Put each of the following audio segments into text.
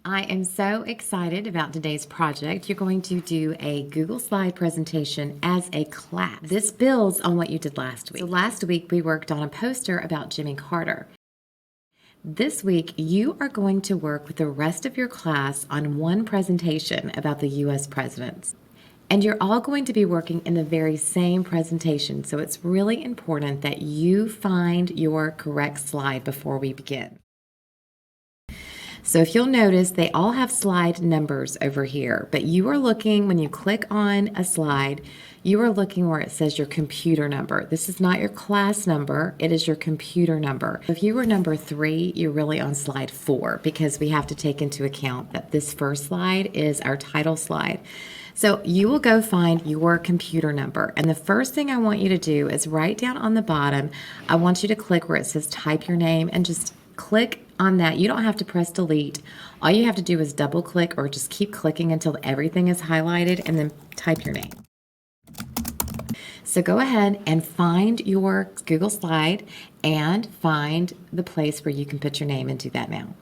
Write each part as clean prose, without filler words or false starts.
I am so excited about today's project. You're going to do a Google slide presentation as a class. This builds on what you did last week. So last week we worked on a poster about Jimmy Carter. This week you are going to work with the rest of your class on one presentation about the U.S. presidents. And you're all going to be working in the very same presentation, so it's really important that you find your correct slide before we begin. So if you'll notice, they all have slide numbers over here, but you are looking, when you click on a slide, you are looking where it says your computer number. This is not your class number, it is your computer number. If you were number 3, you're really on slide 4 because we have to take into account that this first slide is our title slide. So you will go find your computer number, and the first thing I want you to do is right down on the bottom, I want you to click where it says type your name and just click on that. You don't have to press delete. All you have to do is double click or just keep clicking until everything is highlighted and then type your name. So go ahead and find your Google slide and find the place where you can put your name and do that now.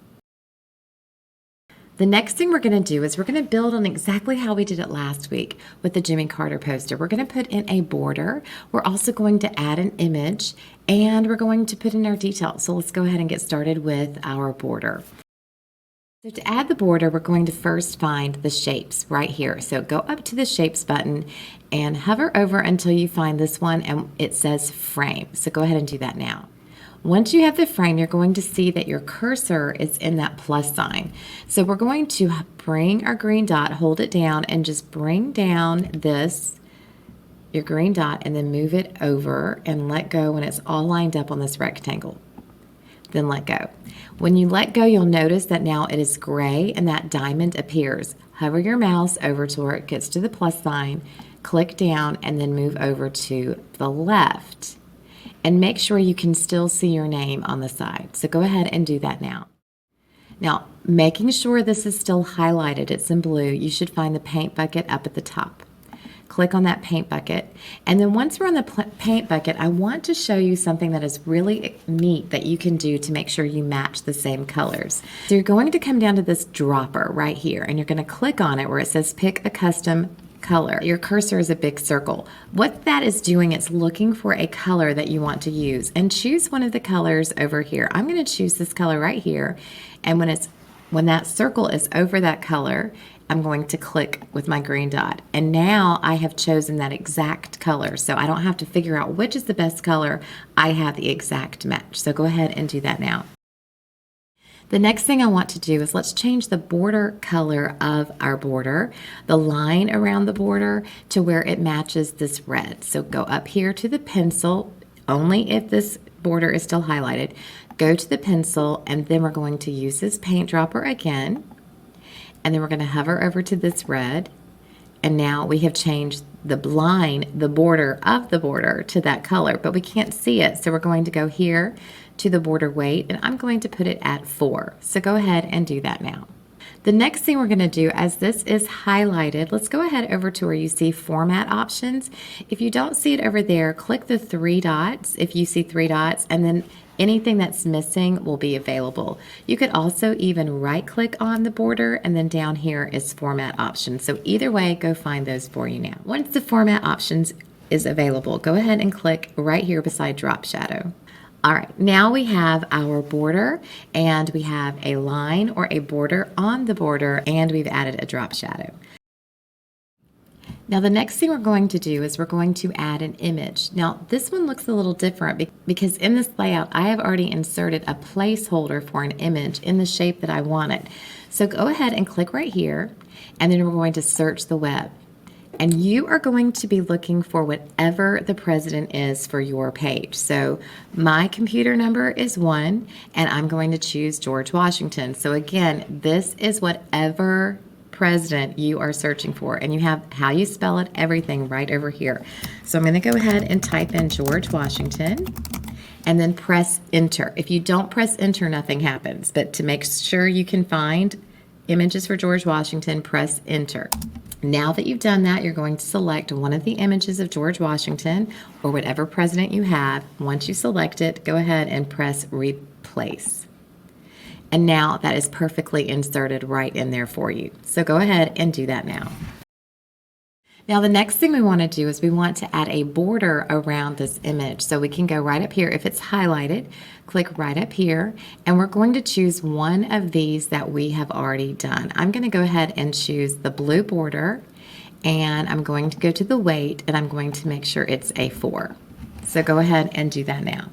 The next thing we're going to do is we're going to build on exactly how we did it last week with the Jimmy Carter poster. We're going to put in a border. We're also going to add an image, and we're going to put in our details. So let's go ahead and get started with our border. So to add the border, we're going to first find the shapes right here. So go up to the shapes button and hover over until you find this one, and it says frame. So go ahead and do that now. Once you have the frame, you're going to see that your cursor is in that plus sign. So we're going to bring our green dot, hold it down, and just bring down your green dot, and then move it over and let go when it's all lined up on this rectangle. Then let go. When you let go, you'll notice that now it is gray and that diamond appears. Hover your mouse over to where it gets to the plus sign, click down, and then move over to the left. And make sure you can still see your name on the side. So go ahead and do that now. Now, making sure this is still highlighted, it's in blue, you should find the paint bucket up at the top. Click on that paint bucket. And then once we're on the paint bucket, I want to show you something that is really neat that you can do to make sure you match the same colors. So you're going to come down to this dropper right here, and you're going to click on it where it says pick a custom color. Your cursor is a big circle. What that is doing, it's looking for a color that you want to use, and choose one of the colors over here. I'm going to choose this color right here, and when that circle is over that color, I'm going to click with my green dot, and now I have chosen that exact color, so I don't have to figure out which is the best color. I have the exact match. So go ahead and do that now. The next thing I want to do is let's change the border color of our border, the line around the border, to where it matches this red. So go up here to the pencil, only if this border is still highlighted. Go to the pencil, and then we're going to use this paint dropper again. And then we're going to hover over to this red. And now we have changed the line, the border of the border, to that color, but we can't see it. So we're going to go here to the border weight, and I'm going to put it at 4. So go ahead and do that now. The next thing we're going to do, as this is highlighted, let's go ahead over to where you see format options. If you don't see it over there, click the 3 dots if you see 3 dots, and then anything that's missing will be available. You could also even right click on the border, and then down here is format options. So either way, go find those for you now. Once the format options is available, go ahead and click right here beside drop shadow. All right, now we have our border, and we have a line or a border on the border, and we've added a drop shadow. Now the next thing we're going to do is we're going to add an image. Now this one looks a little different because in this layout I have already inserted a placeholder for an image in the shape that I wanted. So go ahead and click right here, and then we're going to search the web. And you are going to be looking for whatever the president is for your page. So my computer number is 1, and I'm going to choose George Washington. So again, this is whatever president you are searching for, and you have how you spell it, everything right over here. So I'm going to go ahead and type in George Washington, and then press enter. If you don't press enter, nothing happens, but to make sure you can find images for George Washington, press enter. Now that you've done that, you're going to select one of the images of George Washington or whatever president you have. Once you select it, go ahead and press replace. And now that is perfectly inserted right in there for you. So go ahead and do that now. Now the next thing we want to do is we want to add a border around this image. So we can go right up here. If it's highlighted, click right up here, and we're going to choose one of these that we have already done. I'm going to go ahead and choose the blue border, and I'm going to go to the weight, and I'm going to make sure it's a 4. So go ahead and do that now.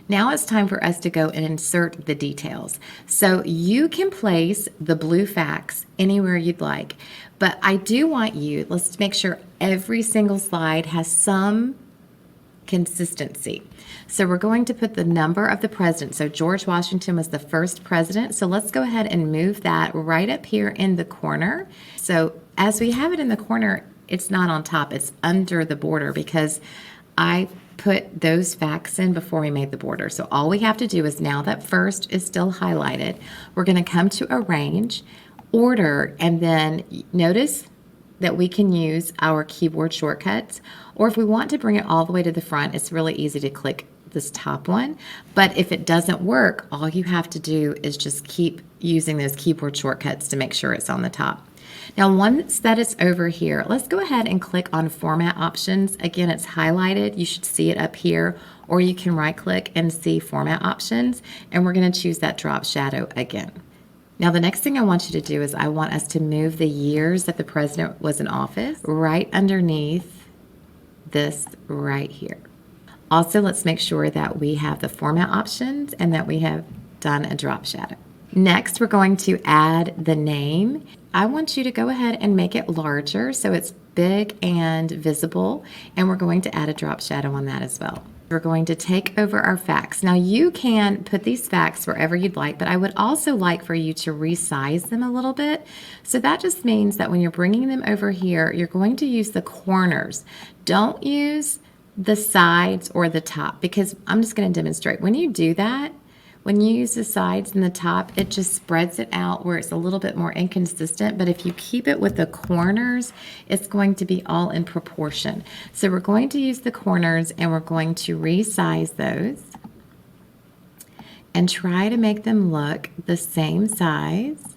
Now it's time for us to go and insert the details. So you can place the blue facts anywhere you'd like, but I do want you, let's make sure every single slide has some consistency. So we're going to put the number of the president. So George Washington was the first president. So let's go ahead and move that right up here in the corner. So as we have it in the corner, it's not on top, it's under the border because I put those facts in before we made the border. So all we have to do is, now that first is still highlighted, we're going to come to arrange, order, and then notice that we can use our keyboard shortcuts, or if we want to bring it all the way to the front, it's really easy to click this top one. But if it doesn't work, all you have to do is just keep using those keyboard shortcuts to make sure it's on the top. Now once that is over here, let's go ahead and click on Format Options. Again, it's highlighted. You should see it up here, or you can right click and see Format Options, and we're going to choose that drop shadow again. Now the next thing I want you to do is I want us to move the years that the president was in office right underneath this right here. Also, let's make sure that we have the Format Options and that we have done a drop shadow. Next, we're going to add the name. I want you to go ahead and make it larger so it's big and visible, and we're going to add a drop shadow on that as well. We're going to take over our facts. Now you can put these facts wherever you'd like, but I would also like for you to resize them a little bit. So that just means that when you're bringing them over here, you're going to use the corners. Don't use the sides or the top, because I'm just going to demonstrate. When you do that, when you use the sides and the top, it just spreads it out where it's a little bit more inconsistent. But if you keep it with the corners, it's going to be all in proportion. So we're going to use the corners and we're going to resize those and try to make them look the same size.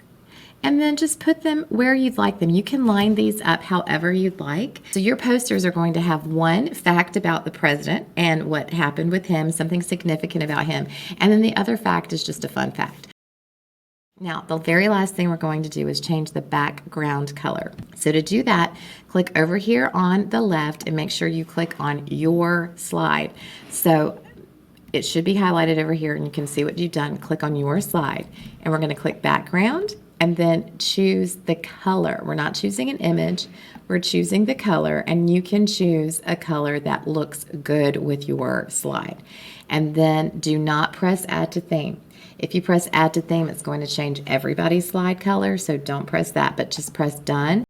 And then just put them where you'd like them. You can line these up however you'd like. So your posters are going to have one fact about the president and what happened with him, something significant about him. And then the other fact is just a fun fact. Now, the very last thing we're going to do is change the background color. So to do that, click over here on the left and make sure you click on your slide. So it should be highlighted over here and you can see what you've done. Click on your slide and we're going to click background and then choose the color. We're not choosing an image, we're choosing the color, and you can choose a color that looks good with your slide. And then do not press add to theme. If you press add to theme, it's going to change everybody's slide color, so don't press that, but just press done.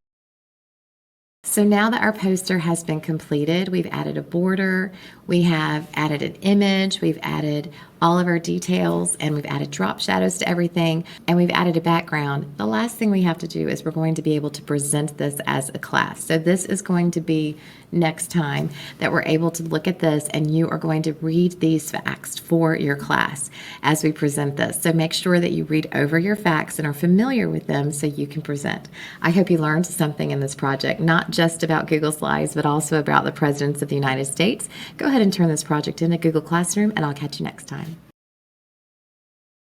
So now that our poster has been completed, we've added a border, we have added an image, we've added all of our details, and we've added drop shadows to everything, and we've added a background. The last thing we have to do is we're going to be able to present this as a class. So this is going to be next time that we're able to look at this, and you are going to read these facts for your class as we present this. So make sure that you read over your facts and are familiar with them so you can present. I hope you learned something in this project, not just about Google Slides, but also about the presidents of the United States. Go ahead and turn this project into Google Classroom, and I'll catch you next time.